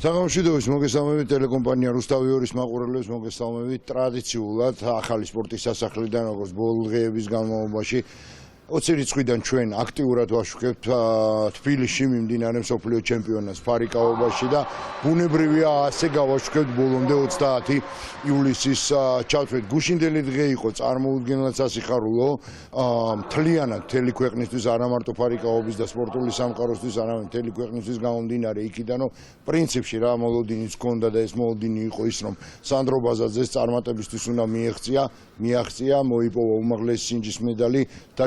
საღამოშვიდობის მოგესალმებით ტელეკომპანია რუსთავი 2-ის მაყურებლებს მოგესალმებით ტრადიციულად ახალი სპორტის სასახლიდან როგორც ბოლო დღეების განმავლობაში 20 რიცხვიდან ჩვენ აქტიურად ვაშუქებთ თბილისში მიმდინარე მსოფლიო ჩემპიონატს ფარიკაობაში და ბუნებრივია ასე გავაშუქებთ ბოლომდე 30 ივლისის ჩავთვლით გუშინდელი დღე იყო წარმოუდგენლად სასიხარულო მთლიანად მთელი ქვეყნისთვის არა მარტო ფარიკაობის და სპორტული სამყაროსთვის არამედ მთელი ქვეყნისთვის გამომდინარე იქიდან რომ პრინციპში რა მოლოდინიც ჰქონდა და ეს მოლოდინი იყო ის რომ სანდრო ბაზაძეს წარმატებისთვის უნდა მიაღწია მოიპოვა უმაღლესი სინჯის მედალი და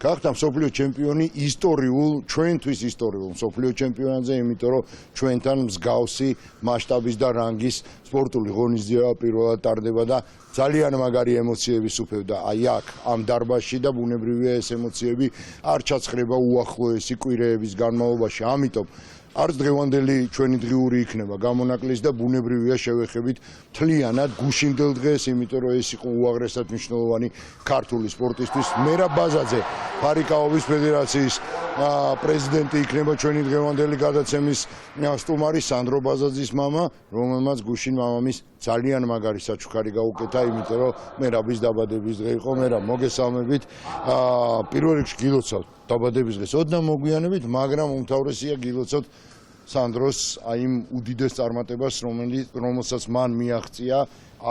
გახდა მსოფლიო ჩემპიონი ისტორიულ ჩვენთვის ისტორიულ მსოფლიო ჩემპიონატზე იმიტომ რომ ჩვენთან მსგავსი მასშტაბის და რანგის სპორტული ღონისძიება პირველად ტარდება და ძალიან მაგარი ემოციები სუფევდა აი აქ ამ დარბაზში და ბუნებრივია ეს ემოციები არ ჩაცხრება უახლოესი კვირეების განმავლობაში ამიტომ არც დღევანდელი ჩვენი დღიური იქნება გამონაკლისი და ბუნებრივია შევეხებით მთლიანად გუშინდელ დღეს, იმიტომ რომ ეს იყო უაღრესად მნიშვნელოვანი ქართული სპორტისთვის. მერაბ ბაზაძე, ფარიკაობის ფედერაციის პრეზიდენტი იქნება ჩვენი დღევანდელი გადაცემის სტუმარი, სანდრო ბაზაძის მამა, რომელმაც გუშინ მამამის ძალიან მაგარი საჩუქარი გაუკეთა, იმიტომ რომ მერაბის დაბადების დღე იყო. მერაბ, მოგესალმებით. პირველ რიგში გილოცავთ დაბადების დღეს. ოდნავ მოგვიანებით, მაგრამ უმთავრესია გილოცავთ სანდროს აი იმ უდიდეს წარმატებას, რომელსაც მან მიაღწია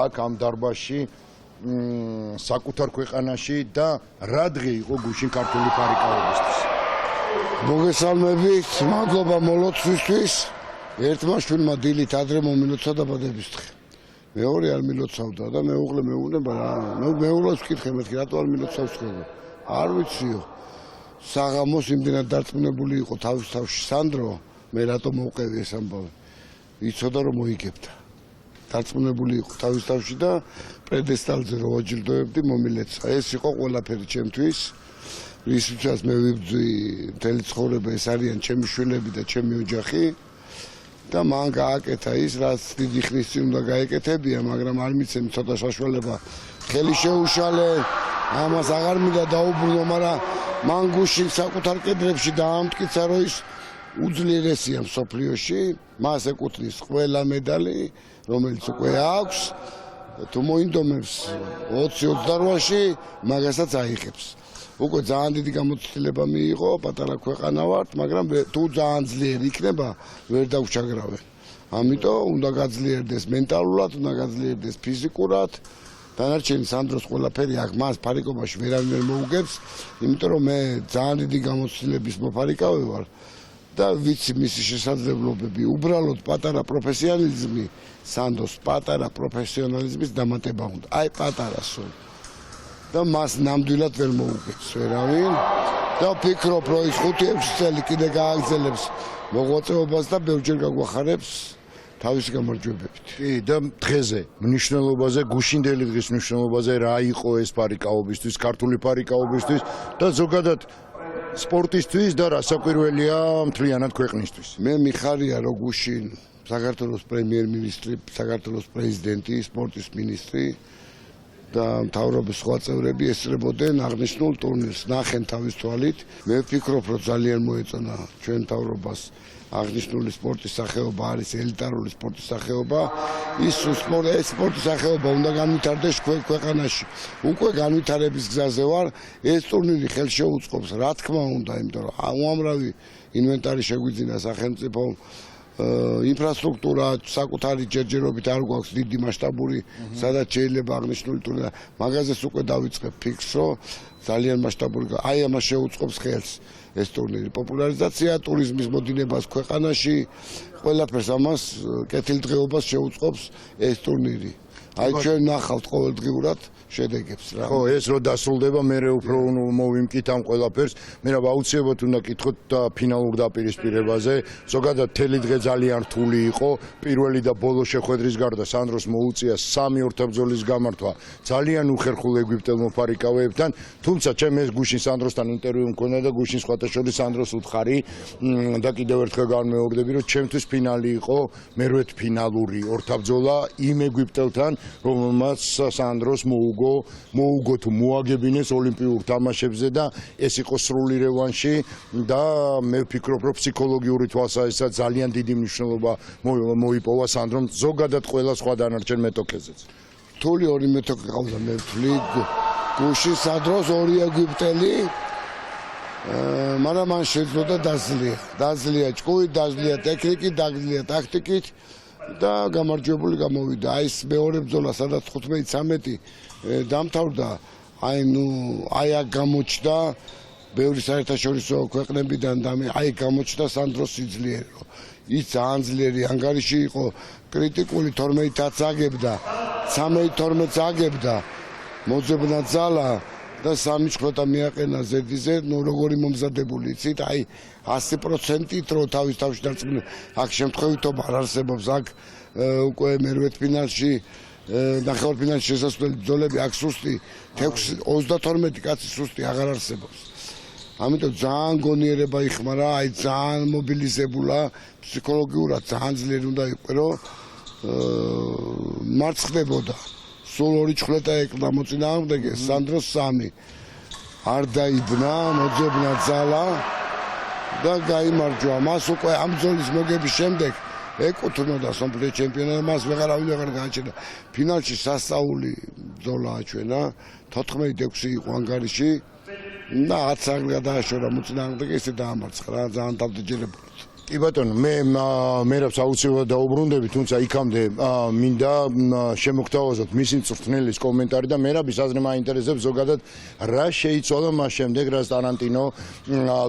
აქ ამ დარბაზში საკუთარ ქვეყანაში და რა დღე იყო გუშინ ქართული ფარიკაობისთვის. მოგესალმებით, მადლობა მოლოცვისთვის. ერთმა შვილმა დილით ადრე მომილოცა დაბადების დღე. მეორე არ მილოცავდა და მეუღლე მეუბნება რა. მეუღლეს ვკითხე მეთქი რატო არ მილოცავს ხოლმე. არ ვიციო. საღამოს იმდენად დარწმუნებული იყო თავის თავში სანდრო, მე რატო მოვყევი ეს ამბავი. იცოდა რომ მოიგებდა. დარწმუნებული იყო თავის თავში და პედესტალზე რო ვაჯილდოებდი მომილეცა. ეს იყო ყველაფერი ჩემთვის. რისთვისაც მე ვიბძვი მთელი ცხოვრება ეს არიან ჩემი შვილები და ჩემი ოჯახი. და მან გააკეთა ის, რაც დიდი ხნის წინ უნდა გაეკეთებია, მაგრამ არ მიცემ ცოტა საშუალება. ხელი შეუშალე, ამას აღარ მინდა დაუბრუნო, მაგრამ მან გუშინ საკუთარ კედრებში დაამტკიცა, რომ ის უძლიერესია მსოფლიოში, მას ეკუთვნის ყველა მედალი, რომელიც უკვე აქვს, თუ მოინდომებს 20-28-ში, მაგასაც აიღებს. უკვე ძალიან დიდი გამოცდილება მიიღო, პატარა ქვეყანა ვართ, მაგრამ თუ ძალიან ძლიერი იქნება, ვერ დავჩაგრავენ. ამიტომ უნდა გაძლიერდეს მენტალურად, უნდა გაძლიერდეს ფიზიკურად. დანარჩენი სანდროს ყველაფერი აქ მას ფარიკობაში ვერავინ ვერ მოუგებს, იმიტომ რომ მე ძალიან დიდი გამოცდილების მოფარიკავე ვარ და ვიცი მისი შესაძლებლობები. უბრალოდ პატარა პროფესიონალიზმი, სანდროს პატარა პროფესიონალიზმის დამატება უნდა. აი პატარა სულ. და მას ნამდვილად ვერ მოუგებს ვერავინ და ვფიქრობ, რომ ის 5-6 წელი კიდე გააგრძელებს მოღვაწეობას და ბევრჯერ გაგვახარებს თავისი გამარჯვებებით. კი, და დღეზე, მნიშვნელობაზე, გუშინდელი დღის მნიშვნელობაზე რა იყო ეს ფარიკაობისთვის, ქართული ფარიკაობისთვის და ზოგადად სპორტისთვის და რასაკვირველია მთლიანად ქვეყნისთვის. მე მიხარია, რომ გუშინ საქართველოს პრემიერ-მინისტრი, საქართველოს პრეზიდენტი, სპორტის მინისტრი და მთავრობის სხვა წევრები ესწრებოდნენ აღნიშნულ ტურნირს. ნახენ თავის თვალით. მე ვფიქრობ, რომ ძალიან მოეწონა ჩვენ მთავრობას აღნიშნული სპორტის სახეობა არის ელიტარული სპორტის სახეობა. ის სპორტის სახეობა უნდა განვითარდეს ქვეყანაში. უკვე განვითარების გზაზე ვარ. ეს ტურნირი ხელშეუწყობს, რა თქმა უნდა, იმიტომ რომ უამრავი ინვენტარი შეგვიძინა სახელმწიფომ. ინფრასტრუქტურა საკუთარი ჯერჯერობით არ გვაქვს დიდი მასშტაბური, სადაც შეიძლება აღნიშნული ტურნირი. მაგაზეც უკვე დავიწყებ ფიქრს, რომ ძალიან მასშტაბური. აი ამას შეუწყობს ხელს ეს ტურნირი. პოპულარიზაცია ტურიზმის მოდინებას ქვეყანაში, ყველაფერს ამას კეთილდღეობას შეუწყობს ეს ტურნირი. აი ჩვენ ნახავთ ყოველდღიურად შედეგებს რა. ხო, ეს რო დასრულდება, მე უფრო მოვიმკით ამ ყველაფერს. მე რა აუცილებლად უნდა კითხოთ ფინალურ დაპირისპირებაზე. ზოგადად მთელი დღე ძალიან რთული იყო. პირველი და ბოლო შეხვედრის გარდა სანდროს მოუწია 3 ორთაბრძოლის გამართვა ძალიან უხერხულ ეგვიპტელ მოფარიკავეებთან. თუმცა ჩემ ეს გუშინ სანდროსთან ინტერვიუ მქონდა და გუშინ სხვათა შორის სანდროს უთხარი და კიდევ ერთხელ განმეორდები, რომ ჩემთვის ფინალი იყო მერვეთ ფინალური ორთაბრძოლა იმ ეგვიპტელთან, რომელმაც სანდროს მოუგო თუ მოაგებინეს ოლიმპიურ თამაშებზე და ეს იყო სრული რევანში და მე ვფიქრობ, რომ ფსიქოლოგიური თვალსაზრისით ძალიან დიდი მნიშვნელობა მოიპოვა სანდრომ ზოგადად ყველა სხვა დანარჩენ მეტოქეზეც. რთული ორი მეტოქე ყავდა მე ვთვლი გუში სანდროს ორი ეგვიპტელი მაგრამ მან შეძლო და დაძლია ჭკუით, დაძლია ტექნიკით, დაძლია ტაქტიკით და გამარჯვებული გამოვიდა. აი ეს მეორე ბრძოლა სადაც 15-13 დამთავრდა, აი აქ გამოჩნდა ბევრი საერთაშორისო ქვეყნებიდან და აი გამოჩნდა სანდროს სიძლიერო. ის ძალიან ძლიერი ანგარიში იყო, კრიტიკული 12-აც აგებდა, 13-12-ც აგებდა, მოძებნა ძალა და 3 ჩხროტა მიაყენა ზედიზე, ნუ როგორი მომზადებული იცით, აი 100%-ით რო თავის თავში დარწმუნდა, აქ შემთხვევითობა არ არსებობს, აქ უკვე მერვედფინალში, ნახევარფინალში შესასვლელი ბრძოლები, აქ სუსტი 32 კაცი სუსტი აღარ არსებობს. ამიტომ ძალიან გონიერება იხმარა, აი ძალიან მობილიზებულა, ფსიქოლოგიურად ძალიან ძლიერი უნდა იყო, რომ მარცხდებოდა. სულ 2 ჩხრეტა ეკლა მოწინააღმდეგეს, სანდროს 3. არ დაიბნა, მოძებნა ძალა და გაიმარჯვა. მას უკვე ამ ბრძოლის მოგების შემდეგ ეკუთვნოდა სოფლიო ჩემპიონატი, მას ვეღარავინ აღარ გააჩერდა. ფინალში სასწაული ბრძოლა აჩვენა, 14-6 იყო ანგარიში და 10 საგლი გადააშორა მოწინააღმდეგე, ისე დაამარცხა რა, ძალიან დავდეჯერებულად. კი ბატონო, მე რაც აუცილებლად დაუბრუნდები, თუმცა იქამდე მინდა შემოგთავაზოთ მისი მწვრთნელის კომენტარი და მერაბის აზრი მაინტერესებს ზოგადად რა შეიცვალა მას შემდეგ, რაც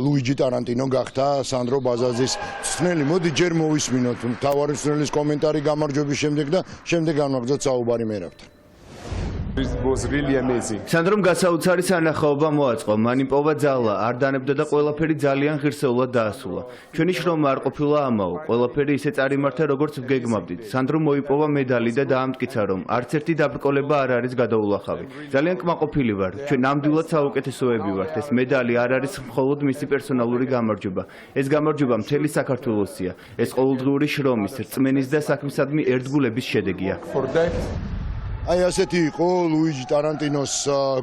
ლუიჯი ტარანტინო გახდა სანდრო ბაზაზის მწვრთნელი. მოდი ჯერ მოვისმინოთ მთავარი მწვრთნელის კომენტარი გამარჯვების შემდეგ და შემდეგ განვაგრძოთ საუბარი მერაბთან. It was really amazing. სანდრომ გასაოცარი სანახაობა მოაწყო, მან იმპოვა ძალა, არ დანებდა და ყველაფერი ძალიან ღირსეულად დაასრულა. ჩვენი შრომა არ ყოფილა ამაო, ყველაფერი ისე წარიმართა, როგორც ვგეგმავდით. სანდრომ მოიპოვა მედალი და დაამტკიცა, რომ არც ერთი დაბრკოლება არ არის გადაულახავი. ძალიან კმაყოფილი ვარ, ჩვენ ნამდვილად საუკეთესოები ვართ. ეს მედალი არ არის მხოლოდ მისი პერსონალური გამარჯვება. ეს გამარჯვება მთელი საქართველოსია. ეს ყოველდღიური შრომის, რწმენის და საქმისადმი ერთგულების შედეგია. For that, აი ასეთი იყო ლუიჯი ტარანტინოს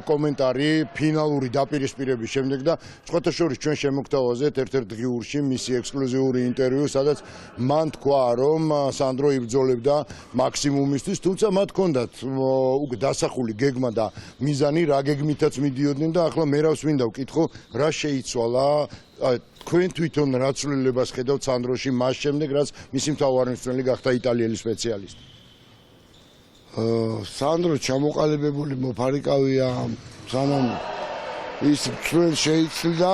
კომენტარი ფინალური დაპირისპირების შემდეგ და სხვათა შორის ჩვენ შემოგთავაზეთ ერთ-ერთ ღიურში მისი ექსკლუზიური ინტერვიუ, სადაც მან თქვა, რომ სანდრო იბრძოლებდა მაქსიმუმისთვის, თუმცა მათ ჰქონდათ უკვე დასახული გეგმა და მიზანი, რა გეგმითაც მიდიოდნენ და ახლა მერავს მინდა ვკითხო, რა შეიცვალა თქვენ თვითონ რა ცვლილებას ხედავთ სანდროში მას შემდეგ, რაც მისი მთავარი მწვრთნელი გახდა იტალიელი სპეციალისტი. სანდრო ჩამოყალიბებული მოფარიკავია, სანამ ის მწვრთნელი შეიცვლიდა,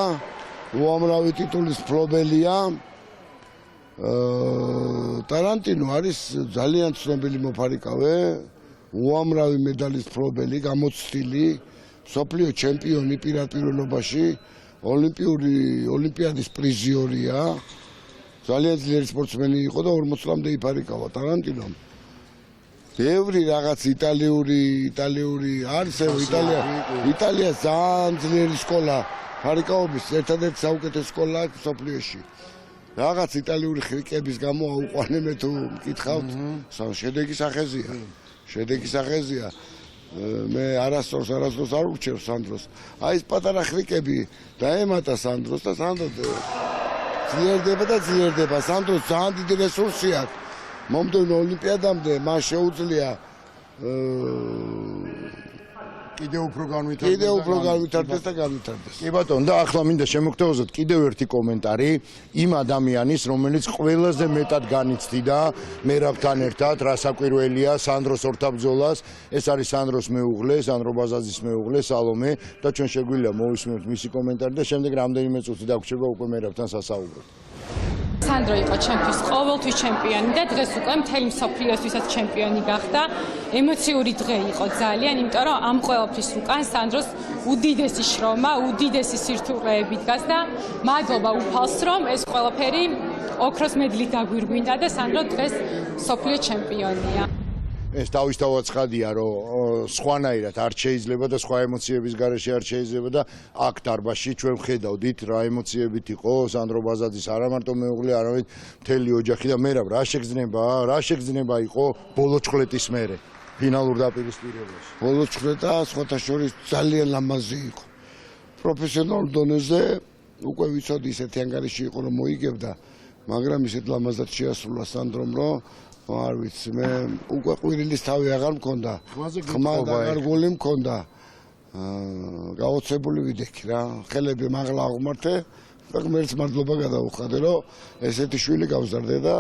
უამრავი ტიტულის მფლობელია. ტარანტინო არის ძალიან ცნობილი მოფარიკავე, უამრავი მედალის მფლობელი, გამოცდილი, მსოფლიო ჩემპიონი პირადპიროვნობაში, ოლიმპიადის პრიზიორია. ძალიან ძლიერი სპორტსმენი იყო და 40 წლამდე იფარიკავა ტარანტინომ. ბევრი რაღაც იტალიური არის იტალია ძალიან ძლიერი სკოლა ფარიკაობის ერთადერთი საუკეთესო სკოლა აქვს სოფლიოში. რაღაც იტალიური ხრიკების გამო აუყვანე მე თუ მკითხავთ, შედეგის ახეზია. მე არასდროს არ ურჩევ სანდროს. აი ეს პატარა ხრიკები დაემატა სანდროს და სანდრო ძლიერდება. სანდროს ძალიან დიდი რესურსი აქვს. მომდევნო ოლიმპიადამდე მას შეუძლია კიდევ უფრო განვითარდეს და განვითარდეს. კი ბატონო, და ახლა მინდა შემოგთავაზოთ კიდევ ერთი კომენტარი იმ ადამიანის, რომელიც ყველაზე მეტად განიცდიდა მერავთან ერთად, რა საკვირველია სანდროს ორთაბრძოლას. ეს არის სანდროს მეუღლე, სანდრო ბაზაზის მეუღლე სალომე და ჩვენ შეგვიძლია მოვისმინოთ მისი კომენტარი და შემდეგ რამდენიმე წუთი დაგვრჩება უკვე მერავთან სასაუბროდ. სანდრო იყო ჩემთვის ყოველთვის ჩემპიონი და დღეს უკვე მთელი მსოფლიოსთვისაც ჩემპიონი გახდა. ემოციური დღე იყო ძალიან, იმიტომ რომ ამ ყველაფრის უკან სანდროს უდიდესი შრომა, უდიდესი სირთულეები დგას და მადლობა უფალს, რომ ეს ყველაფერი ოქროს მედლით დაგვირგვინდა და სანდრო დღეს მსოფლიო ჩემპიონია. ეს თავისთავად ცხადია, რომ სხვანაირად არ შეიძლება და სხვა ემოციების გარეშე არ შეიძლება და აქ დარბაზში ჩვენ ვხედავდით რა ემოციებით იყო სანდრო ბაზაძის არა მარტო მეუღლე, არამედ მთელი ოჯახი და მერაბ რა შეგრძნება იყო ბოლო ჩხლეტის მერე. ფინალურ დაპირისპირებაში. ბოლო წვრეტა სხვათა შორის ძალიან ლამაზი იყო. პროფესიონალურ დონეზე უკვე ვიცოდი ისეთი ანგარიში იყო რომ მოიგებდა, მაგრამ ისეთ ლამაზად შეასრულა სანდრომ, რომ არ ვიცი, მე უკვე ყვირილის თავი აღარ მქონდა. ხმა და აღარ გული მქონდა. გაოცებული ვიდექი რა. ხელები მაღლა აღმართე. ღმერთს მადლობა გადავუხადე, რომ ესეთი შვილი გავზარდე და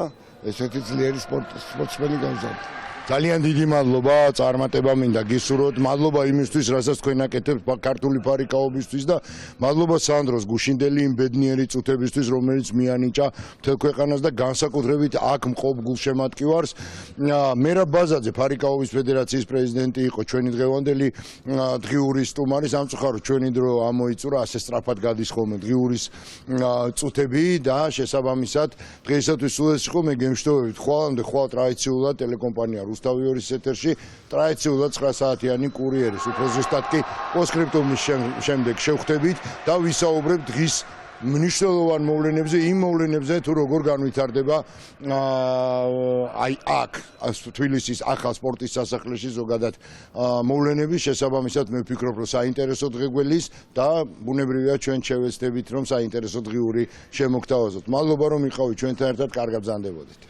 ესეთი ძლიერი სპორტსმენი გავზარდე. ძალიან დიდი მადლობა, წარმატება მინდა გისურვოთ. მადლობა იმისთვის, რასაც თქვენ აკეთებთ ქართული ფარიკაობისთვის და მადლობა სანდროს გუშინდელი იმ ბედნიერი წუთებისთვის, რომელიც მიანიჭა მთელ ქვეყანას და განსაკუთრებით აქ მყოფ გულშემატკივარს. მერაბ ბაზაძე, ფარიკაობის ფედერაციის პრეზიდენტი იყო ჩვენი დღევანდელი დღიური სტუმარი. სამწუხაროდ ჩვენი დრო ამოიწურა, ასე სწრაფად გადის ხოლმე დღიურის წუთები და შესაბამისად დღეისათვის სულ ეს იყო. მე გემშვიდობებით ხვალამდე ხვალ ტრადიციულად ტელეკომპანია რუსთავიორის ეთერში ტრადიციულად 9 საათიანი კურიერის უფრო ზუსტად კი პოსტსკრიპტუმის შემდეგ შევხვდებით და ვისაუბრებთ დღის მნიშვნელოვან მოვლენებზე, იმ მოვლენებზე თუ როგორ განვითარდება აი აქ თბილისის ახალ სპორტის სასახლეში ზოგადად მოვლენები. შესაბამისად მე ვფიქრობ რომ საინტერესო დღე გველის და ბუნებრივია ჩვენ შევეცდებით რომ საინტერესო დღიური შემოგთავაზოთ. მადლობა რომ იყავით ჩვენთან ერთად, კარგად ბრძანდებოდეთ.